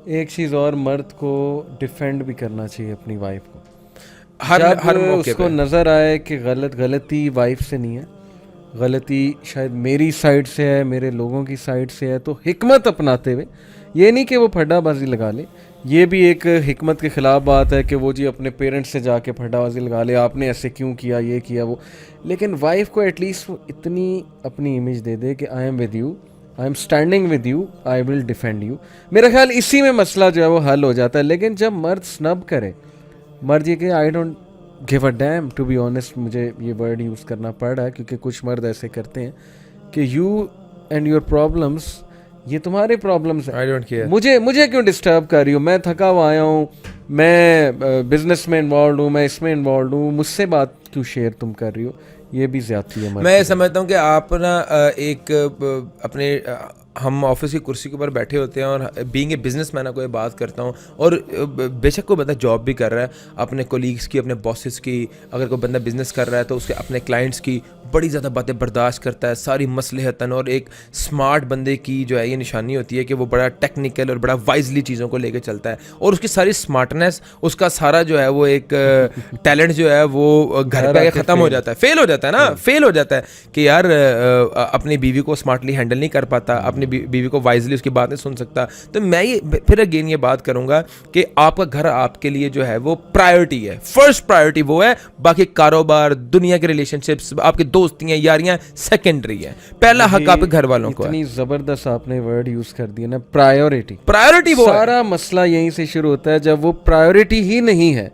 ایک چیز اور، مرد کو ڈیفینڈ بھی کرنا چاہیے اپنی وائف کو. ہر موقع اس پہ. کو نظر آئے کہ غلطی وائف سے نہیں ہے، غلطی شاید میری سائڈ سے ہے، میرے لوگوں کی سائڈ سے ہے، تو حکمت اپناتے ہوئے، یہ نہیں کہ وہ پھڈا بازی لگا لے. یہ بھی ایک حکمت کے خلاف بات ہے کہ وہ جی اپنے پیرنٹس سے جا کے پھڈا بازی لگا لے، آپ نے ایسے کیوں کیا، یہ کیا وہ. لیکن وائف کو ایٹ لیسٹ وہ اتنی اپنی امیج دے دے کہ I am with you, I am standing with you, I will defend you. میرا خیال اسی میں مسئلہ جو ہے وہ حل ہو جاتا ہے. لیکن جب مرد سنب کرے، مرد یہ کہ I don't give a damn, to be honest مجھے یہ ورڈ یوز کرنا پڑ رہا ہے کیونکہ کچھ مرد ایسے کرتے ہیں کہ یو اینڈ یور پرابلمس، یہ تمہارے پرابلمس آئی ڈونٹ کیئر. ہیں، مجھے کیوں ڈسٹرب کر رہی ہو، میں تھکا ہوا آیا ہوں، میں بزنس میں انوالوڈ ہوں، میں اس میں انوالوڈ ہوں، مجھ سے بات کیوں شیئر تم کر رہی ہو. یہ بھی زیادتی ہے. میں سمجھتا ہوں کہ آپ نا ایک اپنے ہم آفس کی کرسی کے اوپر بیٹھے ہوتے ہیں اور بینگ اے بزنس مین کوئی بات کرتا ہوں، اور بے شک کوئی بندہ جاب بھی کر رہا ہے، اپنے کولیگس کی، اپنے باسز کی، اگر کوئی بندہ بزنس کر رہا ہے تو اس کے اپنے کلائنٹس کی بڑی زیادہ باتیں برداشت کرتا ہے، ساری مصلحتاً. اور ایک اسمارٹ بندے کی جو ہے یہ نشانی ہوتی ہے کہ وہ بڑا ٹیکنیکل اور بڑا وائزلی چیزوں کو لے کے چلتا ہے، اور اس کی ساری اسمارٹنیس، اس کا سارا جو ہے وہ ایک ٹیلنٹ جو ہے وہ گھر پہ ختم ہو جاتا ہے، فیل ہو جاتا ہے نا، فیل ہو جاتا ہے کہ یار اپنی بیوی کو اسمارٹلی ہینڈل نہیں کر پاتا، اپنی بیوی کو وائزلی اس کی بات نہیں سن سکتا. تو میں یہ پھر اگین یہ بات کروں گا کہ آپ کا گھر آپ کے لیے جو ہے وہ پرائیورٹی ہے، فرسٹ پرائیورٹی وہ ہے، باقی کاروبار، دنیا کے ریلیشن شپس، آپ کی دوستیاں، یاریاں سیکنڈری ہیں. پہلا حق آپ کے گھر والوں کو ہے. اتنی زبردست آپ نے ورڈ یوز کر دیا نا، پرائیورٹی. پرائیورٹی وہ ہے. سارا مسئلہ یہیں سے شروع ہوتا ہے جب وہ پرائیورٹی ہی نہیں ہے.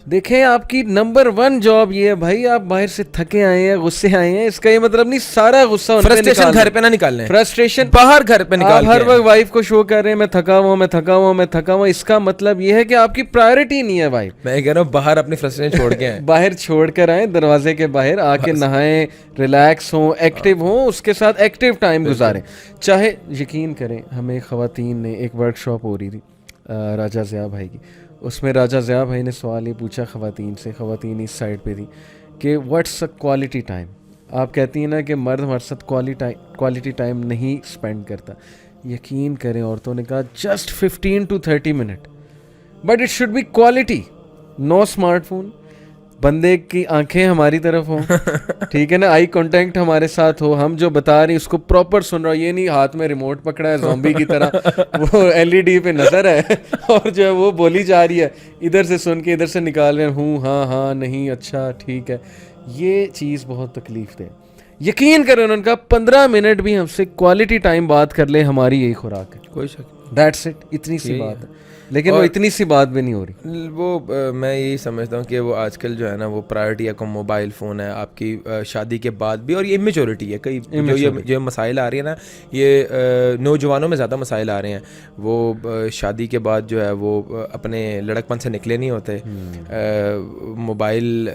دیکھیں آپ کی نمبر 1 جاب یہ ہے بھائی، آپ باہر سے تھکے آئے ہیں، غصے آئے ہیں، اس کا یہ مطلب نہیں سارا غصہ فرسٹریشن گھر پہ نہ نکالیں، فرسٹریشن باہر گھر پہ نکال کے. آپ ہر وقت وائف کو شو کر رہے ہیں میں تھکا ہوا ہوں، میں تھکا ہوا ہوں، میں تھکا ہوا ہوں، اس کا مطلب یہ ہے کہ آپ کی پرائیورٹی نہیں ہے وائف. میں کہہ رہا ہوں باہر اپنی فرسٹریشن چھوڑ کے آئیں، باہر چھوڑ کر آئیں، دروازے کے باہر آ کے نہائیں، ریلیکس ہوں، ایکٹیو ہوں، اس کے ساتھ ایکٹیو ٹائم گزاریں. چاہے یقین کریں، ہمیں خواتین نے ایک ورک شاپ ہو رہی تھی راجہ ضیاء بھائی کی، اس میں راجہ ضیاء بھائی نے سوال یہ پوچھا خواتین سے، خواتین اس سائڈ پہ تھی کہ واٹس اے کوالٹی ٹائم. آپ کہتی ہیں نا کہ مرد ہمارے ساتھ کوالٹی ٹائم نہیں اسپینڈ کرتا. یقین کریں عورتوں نے کہا just 15 to 30 minute, but it should be quality. No smart phone, بندے کی آنکھیں ہماری طرف ہوں، ٹھیک ہے نا، آئی کانٹیکٹ ہمارے ساتھ ہو، ہم جو بتا رہے ہیں اس کو پراپر سن رہا ہو، یہ نہیں ہاتھ میں ریموٹ پکڑا ہے زومبی کی طرح، وہ LED پہ نظر ہے اور جو ہے وہ بولی جا رہی ہے، ادھر سے سن کے ادھر سے نکال رہے ہیں ہوں ہاں ہاں نہیں اچھا ٹھیک ہے. یہ چیز بہت تکلیف دہ. یقین کریں انہوں نے کہا 15 منٹ بھی ہم سے کوالٹی ٹائم بات کر لیں، ہماری یہی خوراک ہے. کوئی شک، دیٹس اٹ، اتنی سی بات ہے. لیکن وہ اتنی سی بات بھی نہیں ہو رہی. وہ میں یہی سمجھتا ہوں کہ وہ آج کل جو ہے نا وہ پرائیورٹی کا موبائل فون ہے آپ کی شادی کے بعد بھی. اور یہ امیچورٹی ہے، کئی جو مسائل آ رہی ہیں نا، یہ نوجوانوں میں زیادہ مسائل آ رہے ہیں. وہ شادی کے بعد جو ہے وہ اپنے لڑک پن سے نکلے نہیں ہوتے، موبائل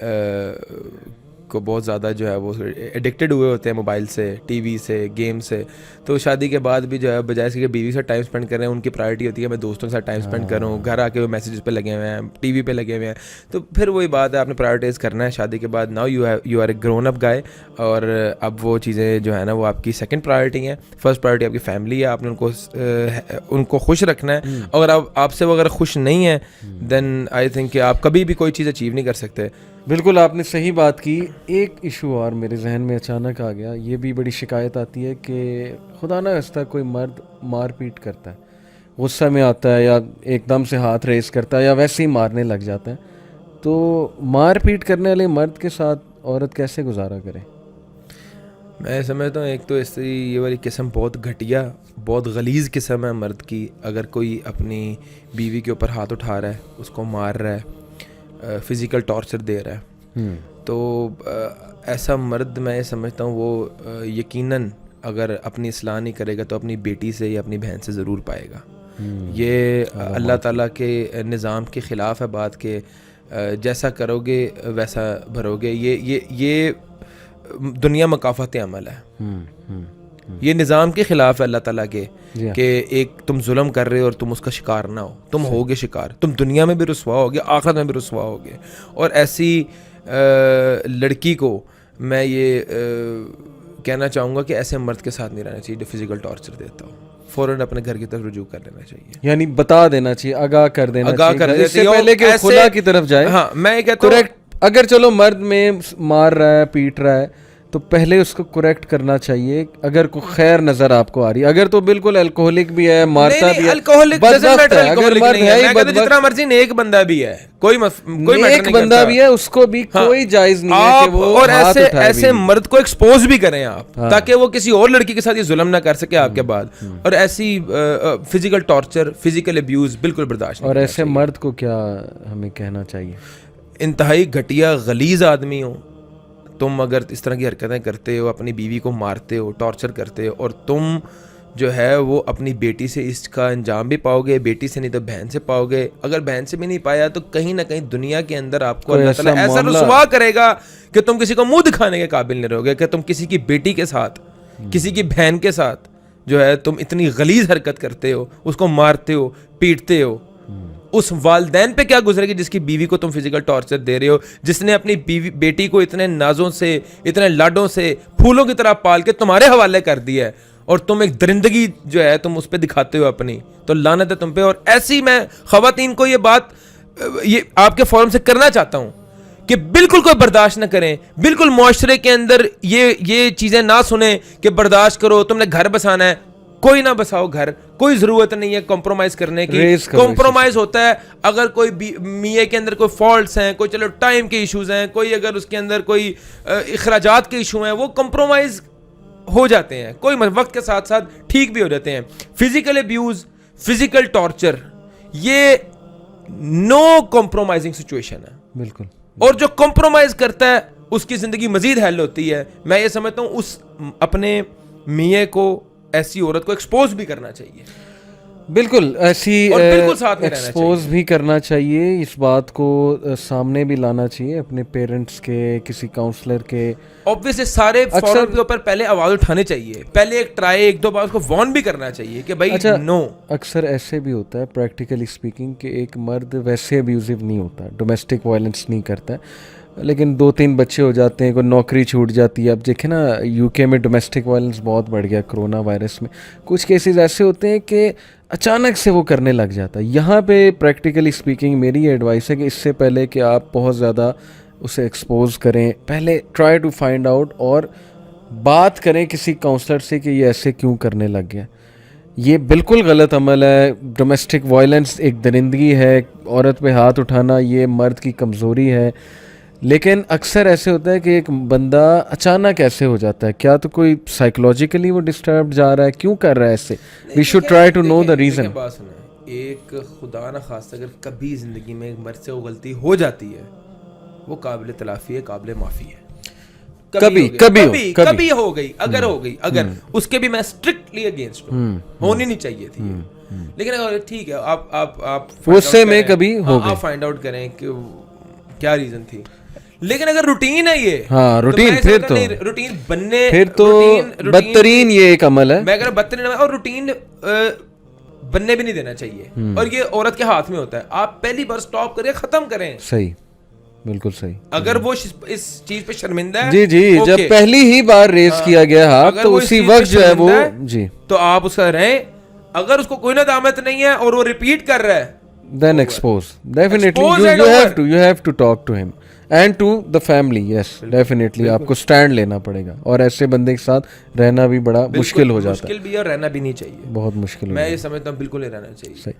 کو بہت زیادہ جو ہے وہ ایڈکٹیڈ ہوئے ہوتے ہیں، موبائل سے، ٹی وی سے، گیم سے. تو شادی کے بعد بھی جو ہے بجائے اس کے بیوی سے ٹائم اسپینڈ کر رہے ہیں، ان کی پرائورٹی ہوتی ہے میں دوستوں کے ساتھ ٹائم اسپینڈ کروں، گھر آ کے وہ میسیجز پہ لگے ہوئے ہیں، ٹی وی پہ لگے ہوئے ہیں. تو پھر وہی بات ہے، آپ نے پرائورٹیز کرنا ہے شادی کے بعد. Now you are a grown up guy, اور اب وہ چیزیں جو ہے نا وہ آپ کی سیکنڈ پرائورٹی ہیں. فرسٹ پرائورٹی آپ کی فیملی ہے، آپ نے ان کو خوش رکھنا ہے. اگر آپ سے وہ اگر خوش نہیں ہے دین آئی تھنک کہ آپ کبھی بھی کوئی چیز اچیو نہیں کر سکتے. بالکل آپ نے صحیح بات کی. ایک ایشو اور میرے ذہن میں اچانک آ گیا، یہ بھی بڑی شکایت آتی ہے کہ خدا نہ خواستہ کوئی مرد مار پیٹ کرتا ہے، غصہ میں آتا ہے یا ایک دم سے ہاتھ ریز کرتا ہے یا ویسے ہی مارنے لگ جاتا ہے. تو مار پیٹ کرنے والے مرد کے ساتھ عورت کیسے گزارا کرے؟ میں سمجھتا ہوں ایک تو اس یہ والی قسم بہت گھٹیا، بہت غلیظ قسم ہے مرد کی. اگر کوئی اپنی بیوی کے اوپر ہاتھ اٹھا رہا ہے، اس کو مار رہا ہے، فزیکل ٹارچر دے رہا ہے، تو ایسا مرد میں یہ سمجھتا ہوں وہ یقیناً اگر اپنی اصلاح نہیں کرے گا تو اپنی بیٹی سے یا اپنی بہن سے ضرور پائے گا. یہ اللہ تعالیٰ کے نظام کے خلاف ہے بات کہ جیسا کرو گے ویسا بھرو گے. یہ دنیا مکافات عمل ہے، یہ نظام کے خلاف ہے اللہ تعالیٰ کے کہ ایک تم ظلم کر رہے ہو اور تم اس کا شکار نہ ہو. تم ہوگے شکار، تم دنیا میں بھی رسوا ہوگے، آخرت میں بھی رسوا ہوگے. اور ایسی لڑکی کو میں یہ کہنا چاہوں گا کہ ایسے مرد کے ساتھ نہیں رہنا چاہیے جو فزیکل ٹارچر دیتا ہو. فوراً اپنے گھر کی طرف رجوع کر لینا چاہیے. یعنی بتا دینا چاہیے, آگاہ کر دینا آگاہ کر چاہیے اس سے دیتی ہو پہلے کہ ایسے- خدا کی طرف جائے. ہاں میں یہ کہتا ہوں کریکٹ, اگر چلو مرد میں مار رہا ہے, پیٹ رہا ہے, تو پہلے اس کو کریکٹ کرنا چاہیے اگر کوئی خیر نظر آپ کو آ رہی ہے. اگر تو بالکل الکوہلک بھی ہے, مارتا بھی ہے, الکوہلک بدبخت ہے. اگر مرد ہے ہی بدبخت, جتنا مرضی نیک بندہ بھی ہے, کوئی ایک بندہ بھی ہے, اس کو بھی کوئی جائز نہیں ہے کہ وہ اور ہاتھ اٹھائے. ایسے مرد کو ایکسپوز بھی کریں آپ, تاکہ وہ کسی اور لڑکی کے ساتھ یہ ظلم نہ کر سکے آپ کے بعد. اور ایسی فزیکل ٹارچر, فزیکل ابیوز بالکل برداشت نہیں. اور ایسے مرد کو کیا ہمیں کہنا چاہیے؟ انتہائی گھٹیا غلیظ آدمی ہو تم, اگر اس طرح کی حرکتیں کرتے ہو, اپنی بیوی کو مارتے ہو, ٹارچر کرتے ہو, اور تم جو ہے وہ اپنی بیٹی سے اس کا انجام بھی پاؤ گے, بیٹی سے نہیں تو بہن سے پاؤ گے. اگر بہن سے بھی نہیں پایا تو کہیں نہ کہیں دنیا کے اندر آپ کو اللہ تعالیٰ ایسا رسوا کرے گا کہ تم کسی کو منہ دکھانے کے قابل نہیں رہو گے, کہ تم کسی کی بیٹی کے ساتھ, کسی کی بہن کے ساتھ جو ہے تم اتنی غلیظ حرکت کرتے ہو, اس کو مارتے ہو, پیٹتے ہو. اس والدین پہ کیا گزرے گی جس کی بیوی کو تم فزیکل ٹارچر دے رہے ہو, جس نے اپنی بیٹی کو اتنے نازوں سے, اتنے لاڈوں سے, پھولوں کی طرح پال کے تمہارے حوالے کر دیا ہے, اور تم ایک درندگی جو ہے تم اس پہ دکھاتے ہو اپنی. تو لعنت ہے تم پہ. اور ایسی میں خواتین کو یہ بات یہ آپ کے فورم سے کرنا چاہتا ہوں کہ بالکل کوئی برداشت نہ کریں, بالکل معاشرے کے اندر یہ چیزیں نہ سنیں کہ برداشت کرو, تم نے گھر بسانا ہے, کوئی نہ بساؤ گھر, کوئی ضرورت نہیں ہے کمپرومائز کرنے کی. کمپرومائز ہوتا ہے اگر کوئی میاں کے اندر کوئی فالٹس ہیں, کوئی چلو ٹائم کے ایشوز ہیں, کوئی اگر اس کے اندر کوئی اخراجات کے ایشو ہیں, وہ کمپرومائز ہو جاتے ہیں, کوئی وقت کے ساتھ ساتھ ٹھیک بھی ہو جاتے ہیں. فزیکل ابیوز, فزیکل ٹارچر, یہ نو کمپرومائزنگ سچویشن ہے. بالکل. اور جو کمپرومائز کرتا ہے اس کی زندگی مزید ہیل ہوتی ہے. میں یہ سمجھتا ہوں اس اپنے میاں کو, ایسی عورت کو ایکسپوز بھی کرنا چاہیے. بالکل ایسی ایکسپوز بھی کرنا چاہیے, اس بات کو سامنے بھی لانا چاہیے اپنے پیرنٹس کے, کسی کاؤنسلر کے. obviously سارے فورم کے اوپر پہلے آواز اٹھانے چاہیے, پہلے ایک ٹرائی, ایک دو بار اس کو وارن بھی کرنا چاہیے کہ بھائی نو. اکثر ایسے بھی ہوتا ہے پریکٹیکلی اسپیکنگ کہ ایک مرد ویسے ابیوزو نہیں ہوتا, ڈومیسٹک وائلنس نہیں کرتا ہے, لیکن 2-3 بچے ہو جاتے ہیں, کوئی نوکری چھوٹ جاتی ہے. اب دیکھیں نا یو کے میں ڈومیسٹک وائلنس بہت بڑھ گیا کرونا وائرس میں. کچھ کیسز ایسے ہوتے ہیں کہ اچانک سے وہ کرنے لگ جاتا ہے. یہاں پہ پریکٹیکلی اسپیکنگ میری ایڈوائس ہے کہ اس سے پہلے کہ آپ بہت زیادہ اسے ایکسپوز کریں, پہلے ٹرائی ٹو فائنڈ آؤٹ اور بات کریں کسی کاؤنسلر سے کہ یہ ایسے کیوں کرنے لگ گیا. یہ بالکل غلط عمل ہے. ڈومیسٹک وائلنس ایک درندگی ہے, عورت پہ ہاتھ اٹھانا یہ مرد کی کمزوری ہے. لیکن اکثر ایسے ہوتا ہے کہ ایک بندہ اچانک ایسے ہو جاتا ہے, کیا تو کوئی سائیکولوجیکلی وہ ڈسٹرب جا رہا ہے, کیوں کر رہا ہے ایسے. We should try to know the reason. ایک خدا نہ خواستہ اگر کبھی زندگی میں ایک مرد سے وہ غلطی ہو جاتی ہے, وہ قابل تلافی ہے, قابل معافی ہے. کبھی ہو گئی, اگر ہو گئی, اگر اس کے بھی میں اسٹرکٹلی اگینسٹ ہوں, ہونی نہیں چاہیے تھی. لیکن اگر ٹھیک ہے آپ غصے میں کبھی ہو گئی, آپ فائنڈ آؤٹ کریں کہ کیا ریزن تھی. لیکن اگر روٹین ہے یہ, ہاں روٹین, پھر تو روٹین بننے, پھر تو بدترین یہ ایک عمل ہے. میں اگر بدترین, اور روٹین بننے بھی نہیں دینا چاہیے, اور یہ عورت کے ہاتھ میں ہوتا ہے. آپ پہلی بار سٹاپ کریں, ختم کریں. صحیح, بالکل صحیح. اگر وہ اس چیز پہ شرمندہ ہے, جی جب پہلی ہی بار ریز کیا گیا ہاتھ تو اسی وقت جو ہے وہ, جی تو آپ اس کا رہیں. اگر اس کو کوئی ندامت نہیں ہے اور وہ ریپیٹ کر رہا ہے, then expose. Definitely you have to talk to him and to the family. Yes, definitely آپ کو سٹینڈ لینا پڑے گا, اور ایسے بندے کے ساتھ رہنا بھی بڑا مشکل ہو جاتا ہے. مشکل بھی ہے, اور رہنا بھی نہیں چاہیے, بہت مشکل. میں یہ سمجھتا ہوں بالکل نہیں رہنا چاہیے.